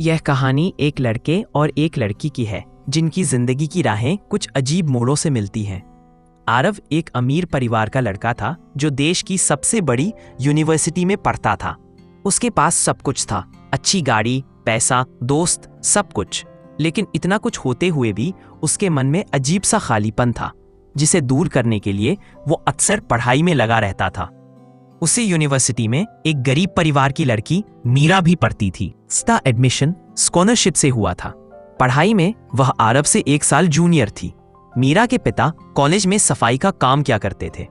यह कहानी एक लड़के और एक लड़की की है जिनकी जिंदगी की राहें कुछ अजीब मोड़ों से मिलती हैं। आरव एक अमीर परिवार का लड़का था जो देश की सबसे बड़ी यूनिवर्सिटी में पढ़ता था। उसके पास सब कुछ था, अच्छी गाड़ी, पैसा, दोस्त, सब कुछ। लेकिन इतना कुछ होते हुए भी उसके मन में अजीब सा खालीपन था, जिसे दूर करने के लिए वो अक्सर पढ़ाई में लगा रहता था। उसी यूनिवर्सिटी में एक गरीब परिवार की लड़की मीरा भी पढ़ती थी। उसका एडमिशन स्कॉलरशिप से हुआ था। पढ़ाई में वह आरव से 1 साल जूनियर थी। मीरा के पिता कॉलेज में सफाई का काम किया करते थे।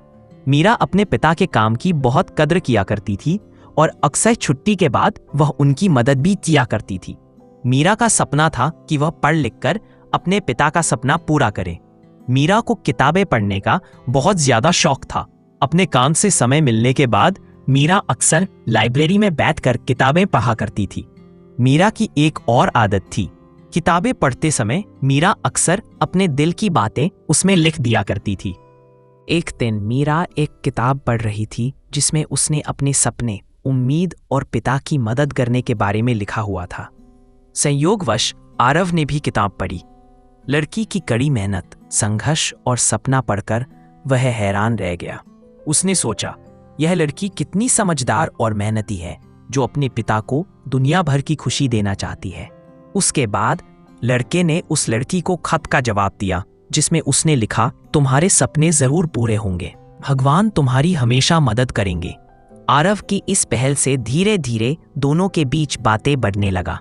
मीरा अपने पिता के काम की बहुत कद्र किया करती थी और अक्सर छुट्टी के बाद वह उनकी मदद भी किया करती थी। मीरा का सपना था कि वह पढ़ लिख कर अपने पिता का सपना पूरा करे। मीरा को किताबें पढ़ने का बहुत ज्यादा शौक था। अपने काम से समय मिलने के बाद मीरा अक्सर लाइब्रेरी में बैठकर किताबें पढ़ा करती थी। मीरा की एक और आदत थी, किताबें पढ़ते समय मीरा अक्सर अपने दिल की बातें उसमें लिख दिया करती थी। एक दिन मीरा एक किताब पढ़ रही थी जिसमें उसने अपने सपने, उम्मीद और पिता की मदद करने के बारे में लिखा हुआ था। संयोगवश आरव ने भी किताब पढ़ी। लड़की की कड़ी मेहनत, संघर्ष और सपना पढ़कर वह हैरान रह गया। उसने सोचा, यह लड़की कितनी समझदार और मेहनती है जो अपने पिता को दुनिया भर की खुशी देना चाहती है। उसके बाद लड़के ने उस लड़की को खत का जवाब दिया जिसमें उसने लिखा, तुम्हारे सपने जरूर पूरे होंगे, भगवान तुम्हारी हमेशा मदद करेंगे। आरव की इस पहल से धीरे धीरे दोनों के बीच बातें बढ़ने लगा।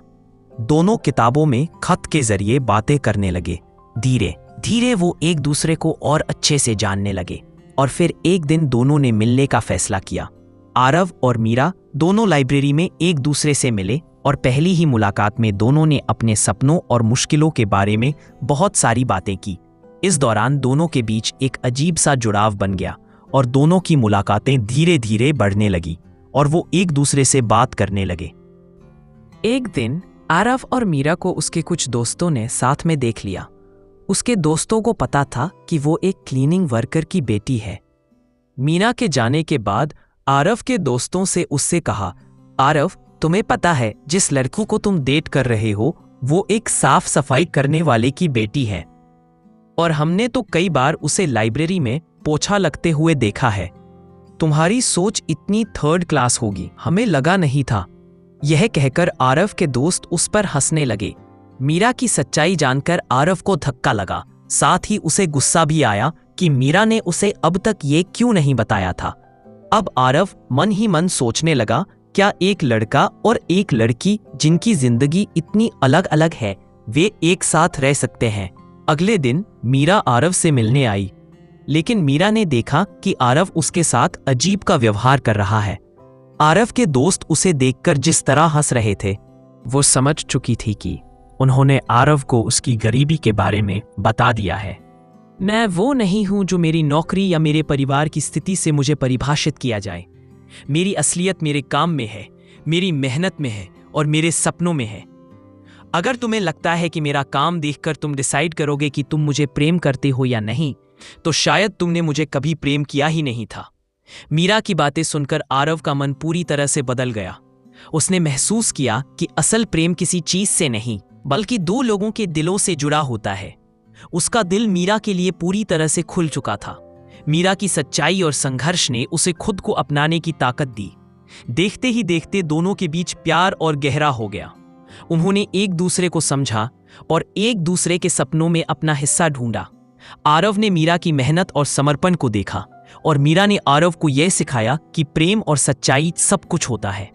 दोनों किताबों में खत के जरिए बातें करने लगे। धीरे धीरे वो एक दूसरे को और अच्छे से जानने लगे और फिर एक दिन दोनों ने मिलने का फैसला किया। आरव और मीरा दोनों लाइब्रेरी में एक दूसरे से मिले और पहली ही मुलाकात में दोनों ने अपने सपनों और मुश्किलों के बारे में बहुत सारी बातें की। इस दौरान दोनों के बीच एक अजीब सा जुड़ाव बन गया और दोनों की मुलाकातें धीरे धीरे बढ़ने लगी और वो एक दूसरे से बात करने लगे। एक दिन आरव और मीरा को उसके कुछ दोस्तों ने साथ में देख लिया। उसके दोस्तों को पता था कि वो एक क्लीनिंग वर्कर की बेटी है। मीरा के जाने के बाद आरव के दोस्तों से उससे कहा, आरव, तुम्हें पता है जिस लड़की को तुम डेट कर रहे हो वो एक साफ सफाई करने वाले की बेटी है और हमने तो कई बार उसे लाइब्रेरी में पोछा लगते हुए देखा है। तुम्हारी सोच इतनी थर्ड क्लास होगी, हमें लगा नहीं था। यह कहकर आरव के दोस्त उस पर हंसने लगे। मीरा की सच्चाई जानकर आरव को धक्का लगा। साथ ही उसे गुस्सा भी आया कि मीरा ने उसे अब तक ये क्यों नहीं बताया था। अब आरव मन ही मन सोचने लगा, क्या एक लड़का और एक लड़की जिनकी जिंदगी इतनी अलग अलग है वे एक साथ रह सकते हैं। अगले दिन मीरा आरव से मिलने आई, लेकिन मीरा ने देखा कि आरव उसके साथ अजीब का व्यवहार कर रहा है। आरव के दोस्त उसे देखकर जिस तरह हंस रहे थे वो समझ चुकी थी कि उन्होंने आरव को उसकी गरीबी के बारे में बता दिया है। मैं वो नहीं हूं जो मेरी नौकरी या मेरे परिवार की स्थिति से मुझे परिभाषित किया जाए। मेरी असलियत मेरे काम में है, मेरी मेहनत में है और मेरे सपनों में है। अगर तुम्हें लगता है कि मेरा काम देखकर तुम डिसाइड करोगे कि तुम मुझे प्रेम करते हो या नहीं, तो शायद तुमने मुझे कभी प्रेम किया ही नहीं था। मीरा की बातें सुनकर आरव का मन पूरी तरह से बदल गया। उसने महसूस किया कि असल प्रेम किसी चीज से नहीं बल्कि 2 लोगों के दिलों से जुड़ा होता है। उसका दिल मीरा के लिए पूरी तरह से खुल चुका था। मीरा की सच्चाई और संघर्ष ने उसे खुद को अपनाने की ताकत दी। देखते ही देखते दोनों के बीच प्यार और गहरा हो गया। उन्होंने एक दूसरे को समझा और एक दूसरे के सपनों में अपना हिस्सा ढूंढा। आरव ने मीरा की मेहनत और समर्पण को देखा और मीरा ने आरव को यह सिखाया कि प्रेम और सच्चाई सब कुछ होता है।